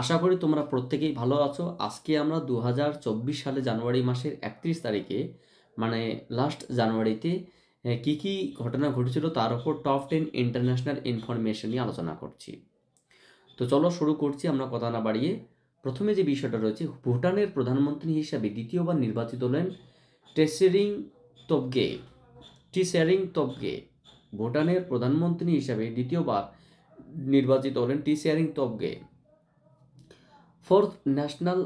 আশা করি তোমরা প্রত্যেকেই ভালো আছো। আজকে আমরা 2024 সালে জানুয়ারি মাসের 31 তারিখে মানে লাস্ট জানুয়ারিতে কি কি ঘটনা ঘটেছিল তার উপর টপ 10 ইন্টারন্যাশনাল ইনফরমেশন নিয়ে আলোচনা করছি। তো চলো শুরু করছি আমরা কথা না বাড়িয়ে। প্রথমে যে বিষয়টা রয়েছে, ভুটানের প্রধানমন্ত্রী হিসাবে দ্বিতীয়বার নির্বাচিত হলেন টেসেরিং তোবগে। ভুটানের প্রধানমন্ত্রী হিসাবে দ্বিতীয়বার নির্বাচিত হলেন Tshering Tobgay. Fourth national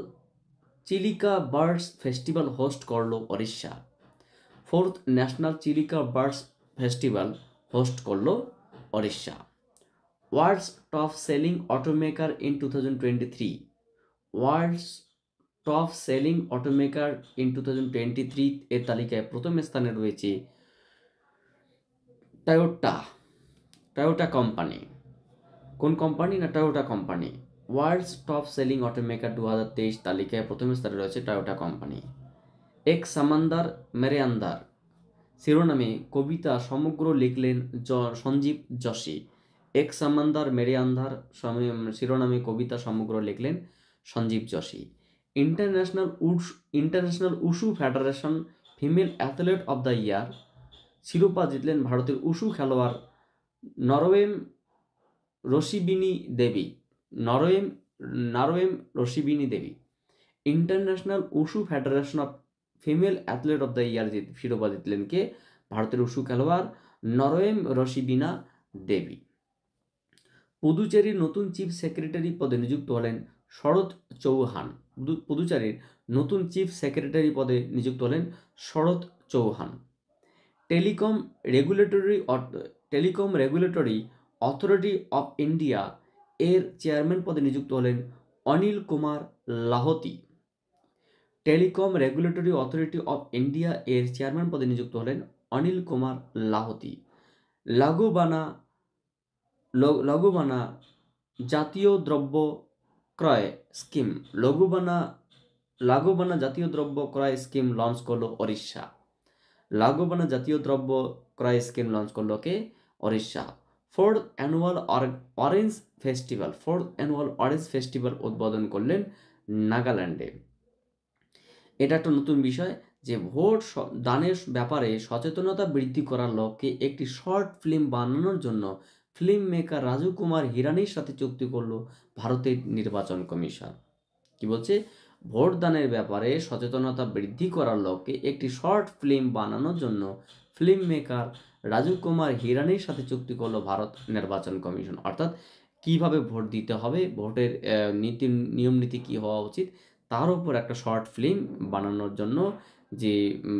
Chilika birds festival host করল Odisha. Fourth national Chilika birds festival host করল Odisha. World's top selling automaker in 2023। World's top selling automaker in 2023 এর তালিকায় প্রথম স্থানে রয়েছে টয়োটা কোম্পানি। কোন কোম্পানি? না, Toyota company. World's top selling automaker 2023 তালিকায় প্রথম স্থানে রয়েছে টয়োটা কোম্পানি। এক সামান্দার মেরে আন্দার শিরোনামে কবিতা সমগ্র লিখলেন সঞ্জীব যোশী। এক সামান্দার মেরে আন্ধার শিরোনামে কবিতা সমগ্র লিখলেন Sanjeev Joshi. International wushu federation female athlete of the year শিরোপা জিতলেন ভারতের উশু খেলোয়াড় Naorem Roshibina Devi. International wushu federation of female athlete of the year শিরোপা জিতলেন কে? ভারতের উশু খেলোয়াড় নরওয়েম রশিবিনা দেবী। পুদুচেরির নতুন চিফ সেক্রেটারি পদে নিযুক্ত হলেন শরৎ চৌহান। পুদুচেরির নতুন চিফ সেক্রেটারি পদে নিযুক্ত হলেন Sharat Chauhan. Telecom regulatory authority of India এর চেয়ারম্যান পদে নিযুক্ত হলেন Anil Kumar Lahoti. Telecom regulatory authority of India এর চেয়ারম্যান পদে নিযুক্ত হলেন অনিল কুমার লাহোতি। লঘুবানা জাতীয় দ্রব্য ক্রয় স্কিম লাঘুবানা জাতীয় দ্রব্য ক্রয় স্কিম লঞ্চ করলো ওড়িশা। লাঘুবানা জাতীয় দ্রব্য ক্রয় স্কিম লঞ্চ করলো কে? Odisha. Fourth annual orange festival উদ্বোধন করলেন নাগাল্যান্ডে। এটা একটা নতুন বিষয় যে ভোট দানের ব্যাপারে সচেতনতা বৃদ্ধি করার লক্ষ্যে একটি শর্ট ফিল্ম বানানোর জন্য ফিল্ম মেকার রাজু কুমার হিরানির সাথে চুক্তি করল ভারতের নির্বাচন কমিশন। কি বলছে? ভোট দানের ব্যাপারে সচেতনতা বৃদ্ধি করার লক্ষ্যে একটি শর্ট ফিল্ম বানানোর জন্য ফিল্ম মেকার রাজু কুমার হিরানির সাথে চুক্তি করল ভারত নির্বাচন কমিশন। অর্থাৎ কিভাবে ভোট দিতে হবে, ভোটের নিয়ম নীতি কী হওয়া উচিত তার উপর একটা শর্ট ফিল্ম বানানোর জন্য যে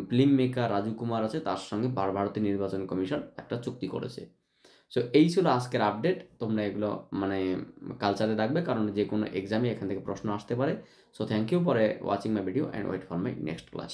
ফিল্ম মেকার রাজু কুমার আছে তার সঙ্গে ভারতের নির্বাচন কমিশন একটা চুক্তি করেছে। সো এই ছিল আজকের আপডেট। তোমরা এগুলো কালচারে রাখবে, কারণ যে কোনো এক্সামে এখান থেকে প্রশ্ন আসতে পারে। So thank you for watching my video and wait for my next class.